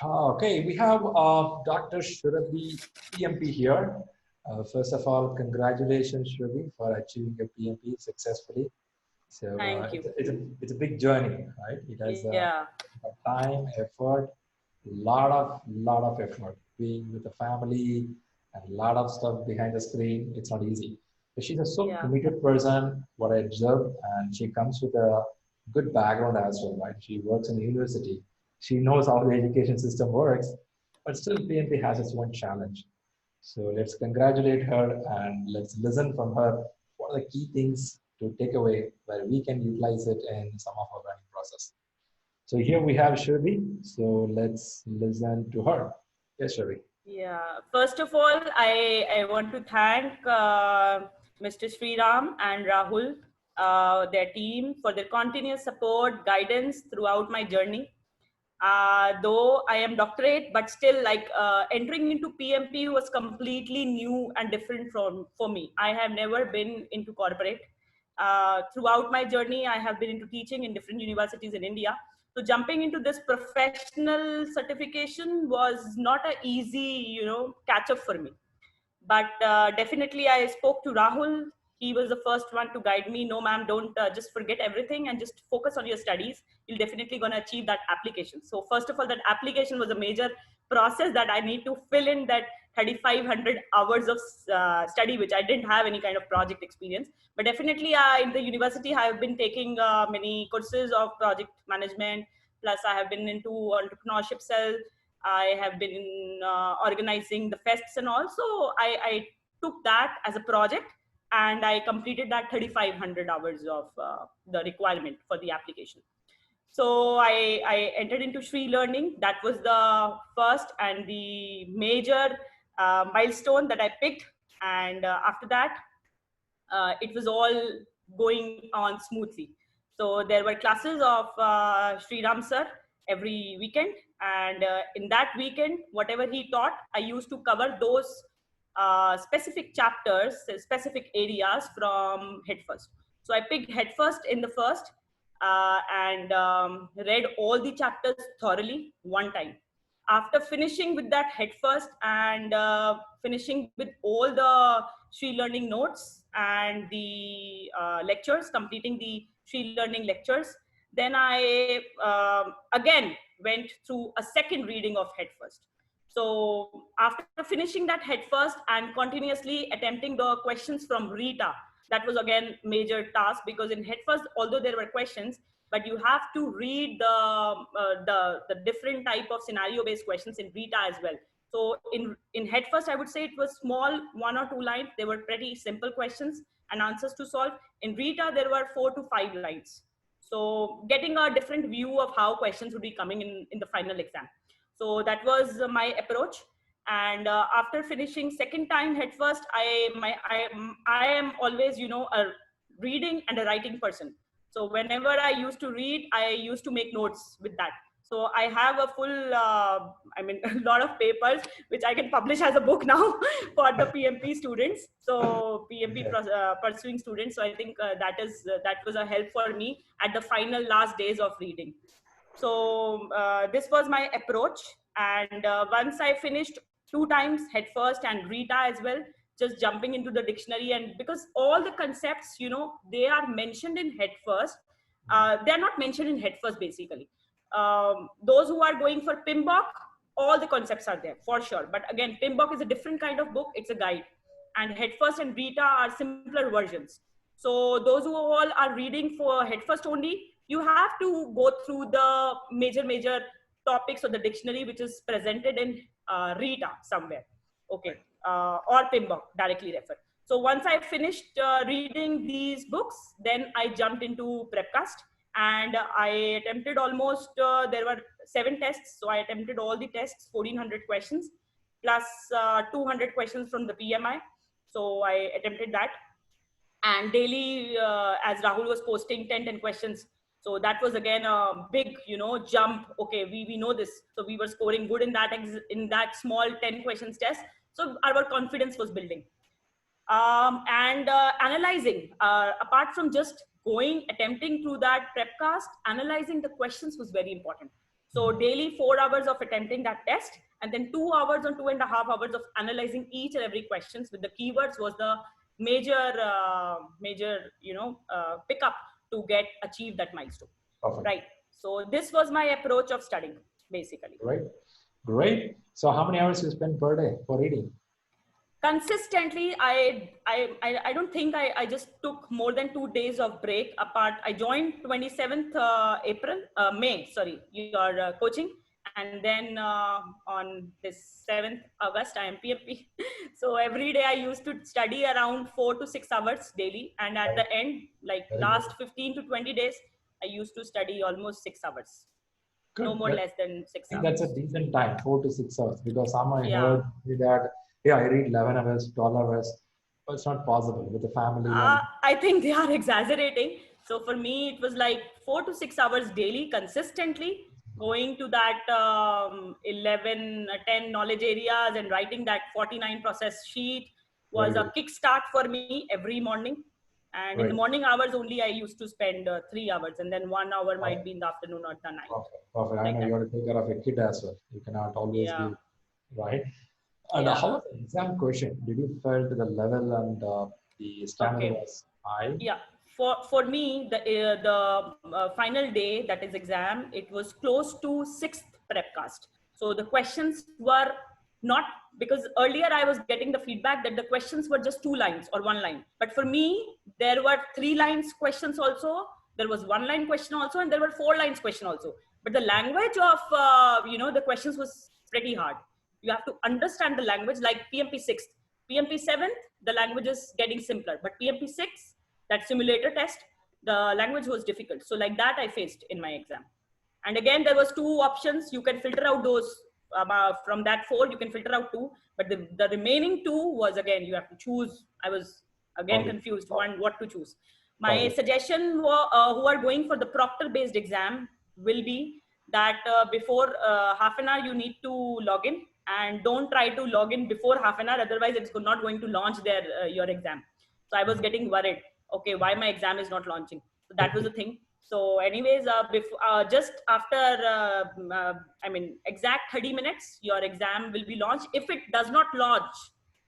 Okay, we have Dr. Surbhi PMP here. First of all, congratulations, Surbhi, for achieving your PMP successfully. So Thank you. it's a big journey, right? It has Yeah. time, effort, lot of effort. Being with the family and a lot of stuff behind the screen, it's not easy. But she's a so Yeah. committed person, what I observed, and she comes with a good background as well, right? She works in a university. She knows how the education system works, but still PMP has its own challenge. So let's congratulate her and let's listen from her what are the key things to take away where we can utilize it in some of our learning process. So here we have Shirley. So let's listen to her. Yes, Shirley. Yeah. First of all, I want to thank Mr. Sriram and Rahul, their team, for their continuous support, guidance throughout my journey. Though I am doctorate, but still, like entering into PMP was completely new and different from for me. I have never been into corporate. Throughout my journey, I have been into teaching in different universities in India. So jumping into this professional certification was not a easy, catch up for me. But definitely I spoke to Rahul. He was the first one to guide me. No ma'am, don't just forget everything and just focus on your studies. You'll definitely going to achieve that application. So first of all, that application was a major process that I need to fill in that 3500 hours of study, which I didn't have any kind of project experience. But definitely in the university I have been taking many courses of project management, plus I have been into entrepreneurship cell. I have been organizing the fests and also I took that as a project and I completed that 3500 hours of the requirement for the application. So I entered into ShriLearning. That was the first and the major milestone that I picked. And after that, it was all going on smoothly. So there were classes of Sriram sir every weekend, and in that weekend, whatever he taught, I used to cover those specific chapters, specific areas from head first. So I picked head first in the first and read all the chapters thoroughly one time. After finishing with that head first and finishing with all the ShriLearning notes and the lectures, completing the ShriLearning lectures, then I again went through a second reading of head first. So after finishing that head first and continuously attempting the questions from Rita, that was again major task, because in head first, although there were questions, but you have to read the different type of scenario based questions in Rita as well. So in head first, I would say it was small, 1 or 2 lines. They were pretty simple questions and answers to solve. In Rita, there were 4 to 5 lines. So getting a different view of how questions would be coming in the final exam. So that was my approach. And after finishing second time head first, I am always, a reading and a writing person. So whenever I used to read, I used to make notes with that. So I have a full, a lot of papers, which I can publish as a book now for the PMP students. So PMP pursuing students. So I think that was a help for me at the final last days of reading. So this was my approach. And once I finished 2 times head first and Rita as well, just jumping into the dictionary, and because all the concepts, they are mentioned in head first, they are not mentioned in head first basically. Those who are going for PMBOK, all the concepts are there for sure. But again, PMBOK is a different kind of book. It's a guide. And head first and Rita are simpler versions. So those who all are reading for head first only, you have to go through the major topics of the dictionary, which is presented in Rita somewhere. Okay. Or PMBOK, directly refer. So once I finished reading these books, then I jumped into Prepcast, and I attempted almost, there were 7 tests. So I attempted all the tests, 1400 questions, plus 200 questions from the PMI. So I attempted that. And daily, as Rahul was posting 10 questions. So that was again a big, jump. Okay, we know this. So we were scoring good in that small 10 questions test. So our confidence was building. And analyzing, apart from just attempting through that prepcast, analyzing the questions was very important. So daily 4 hours of attempting that test, and then 2 hours or 2.5 hours of analyzing each and every questions with the keywords was the major pickup to achieve that milestone. Perfect. Right. So this was my approach of studying, basically. Right. Great. So how many hours you spend per day for reading? Consistently, I don't think I just took more than 2 days of break apart. I joined 27th May, sorry, your coaching. And then on this 7th August, I am PMP. So every day I used to study around 4 to 6 hours daily. And at the end, like Very last good. 15 to 20 days, I used to study almost 6 hours. Good. No more less than 6 I think hours. that's a decent time, 4 to 6 hours, because some I Yeah. heard that, yeah, I read 11 hours, 12 hours, but it's not possible with the family. I think they are exaggerating. So for me, it was like 4 to 6 hours daily, consistently going to that 10 knowledge areas and writing that 49 process sheet was a kickstart for me every morning. And in the morning hours only, I used to spend 3 hours, and then 1 hour might be in the afternoon or the night. Perfect. I know you have to take care of a kid as well. You cannot always be, right? And how was the exam question? Did you feel to the level and the standard was high? Yeah. For me, the final day, that is exam, it was close to 6th prepcast. So the questions were not, because earlier I was getting the feedback that the questions were just 2 lines or 1 line. But for me, there were 3 lines questions also. There was 1 line question also, and there were 4 lines question also. But the language of, the questions was pretty hard. You have to understand the language, like PMP 6th. PMP 7th, the language is getting simpler. But PMP 6, that simulator test, the language was difficult. So like that I faced in my exam. And again, there was 2 options. You can filter out those from that 4, you can filter out 2. But the remaining 2 was, again, you have to choose. I was again confused what to choose. My suggestion who are going for the proctor based exam will be that before half an hour you need to log in, and don't try to log in before half an hour, otherwise it's not going to launch your exam. So I was getting worried, okay, why my exam is not launching? So that was the thing. So anyways, just after exact 30 minutes your exam will be launched. If it does not launch,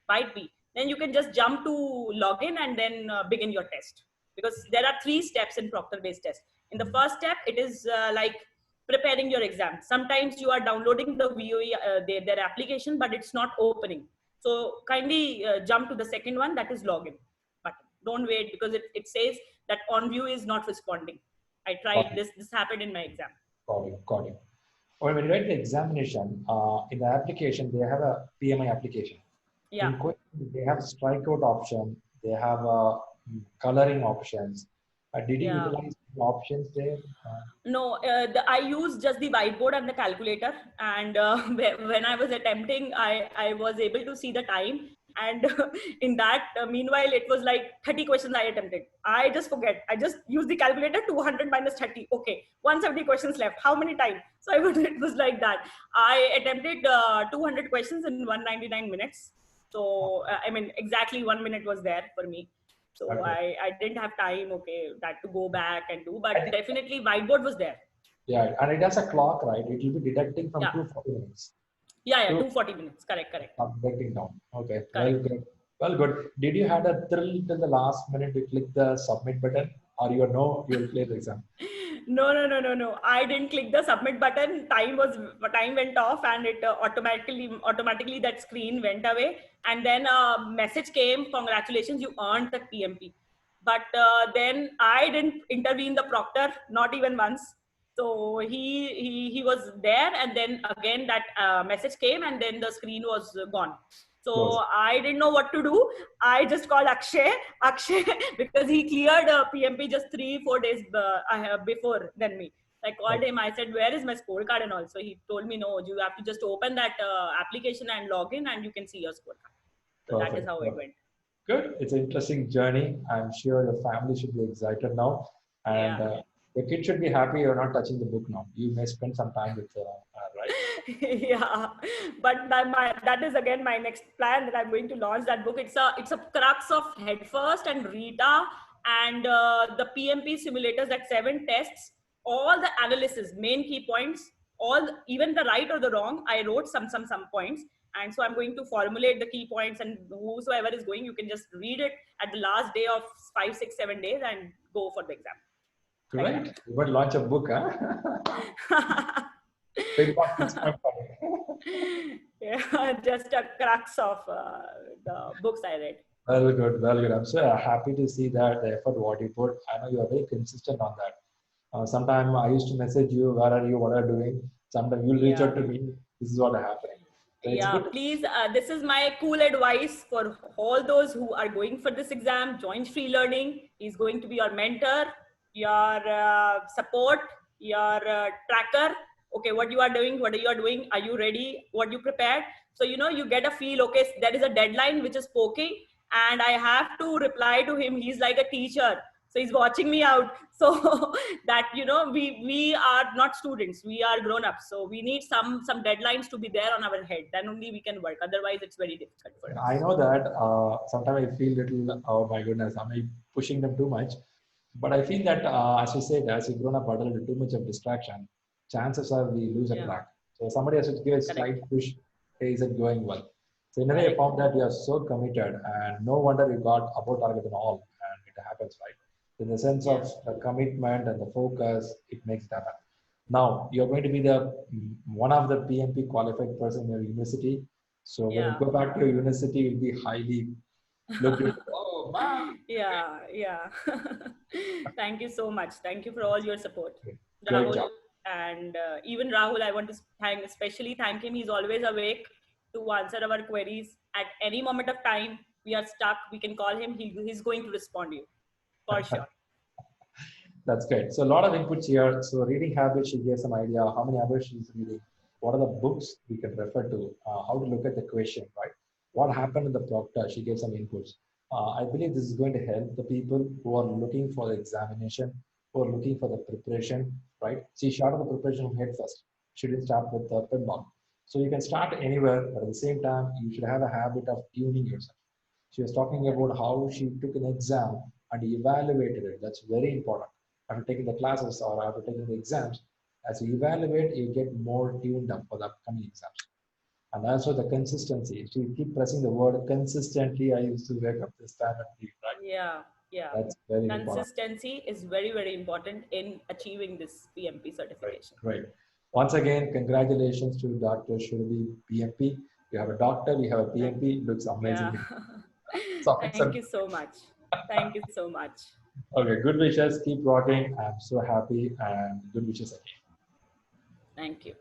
might be, then you can just jump to login and then begin your test, because there are 3 steps in proctor based test. In the first step, it is like preparing your exam. Sometimes you are downloading the VOE, their application, but it's not opening. So kindly jump to the second one, that is login button. Don't wait, because it says that on view is not responding. I tried this happened in my exam. Got it. Or when you write the examination, in the application, they have a PMI application. Yeah. They have strikeout option. They have coloring options. Did you utilize the options there? No, I used just the whiteboard and the calculator. And when I was attempting, I was able to see the time. And in that, meanwhile, it was like 30 questions I attempted. I just forget. I just used the calculator, 200 minus 30. Okay, 170 questions left. How many times? So it was like that. I attempted 200 questions in 199 minutes. So, exactly 1 minute was there for me. So I didn't have time, that to go back and do, but definitely whiteboard was there. Yeah, and it has a clock, right? It will be deducting from 240 minutes. Yeah, 240 minutes. Correct. Deducting down. Okay, well, good. Did you have a thrill till the last minute to click the submit button, or you'll clear the exam? No. I didn't click the submit button. Time went off, and it automatically that screen went away. And then a message came, congratulations, you earned the PMP. But then I didn't intervene the proctor, not even once. So he was there, and then again that message came, and then the screen was gone. So I didn't know what to do. I just called Akshay, because he cleared PMP just 3-4 days before than me. I called him. I said, where is my scorecard and all? So he told me, no, you have to just open that application and log in, and you can see your scorecard. So that is how it went. Good. It's an interesting journey. I'm sure your family should be excited now. And the kid should be happy you're not touching the book now. You may spend some time with her, right? Yeah, but that is again my next plan, that I'm going to launch that book. It's a crux of Headfirst and Rita and the PMP simulators, that 7 tests, all the analysis, main key points, even the right or the wrong, I wrote some points. And so I'm going to formulate the key points, and whosoever is going, you can just read it at the last day of 5, 6, 7 days and go for the exam. Great. You might launch a book, huh? Yeah, just a crux of the books I read. Very good, very good. I'm so happy to see that the effort what you put. I know you are very consistent on that. Sometimes I used to message you, where are you, what are you doing? Sometimes you'll reach out to me. This is what is happening. So it's yeah, good. please, this is my cool advice for all those who are going for this exam. Join ShriLearning. He's going to be your mentor, your support, your tracker. Okay, what you are doing, what you are doing, are you ready, what you prepared? So, you know, you get a feel, okay, there is a deadline which is poking, and I have to reply to him. He's like a teacher. So he's watching me out. So that, you know, we are not students, we are grown-ups. So we need some deadlines to be there on our head. Then only we can work. Otherwise, it's very difficult for us. I know that sometimes I feel little, oh my goodness, am I pushing them too much? But I feel that, as you said, as you grown up adult, too much of distraction, chances are we lose a track. So somebody has to give a slight push. Hey, is it going well? So in a way, I found that you are so committed, and no wonder you got above target and all, and it happens, right? In the sense of the commitment and the focus, it makes it happen. Now you're going to be the one of the PMP qualified person in your university. So when you go back to your university, you'll be highly looked at. Oh, man. Yeah. Thank you so much. Thank you for all your support, Great Rahul. job. And even Rahul, I want to especially thank him. He's always awake to answer our queries at any moment of time. We are stuck, we can call him. He's going to respond to you for sure. That's great. So a lot of inputs here. So reading habits, she gave some idea how many hours she's reading. What are the books we can refer to? How to look at the question, right? What happened in the proctor? She gave some inputs. I believe this is going to help the people who are looking for the examination, who are looking for the preparation, right? She started the preparation from head first. She didn't start with the pinball. So you can start anywhere, but at the same time, you should have a habit of tuning yourself. She was talking about how she took an exam and evaluated it. That's very important. After taking the classes or after taking the exams, as you evaluate, you get more tuned up for the upcoming exams. And also the consistency. So you keep pressing the word consistently. I used to wake up this time and read, right? Yeah. That's very Consistency important. is very, very important in achieving this PMP certification. Right. Once again, congratulations to Dr. Surbhi PMP. You have a doctor, you have a PMP. It looks amazing. Thank you so much. Thank you so much. Okay, good wishes. Keep rocking. I'm so happy, and good wishes again. Thank you.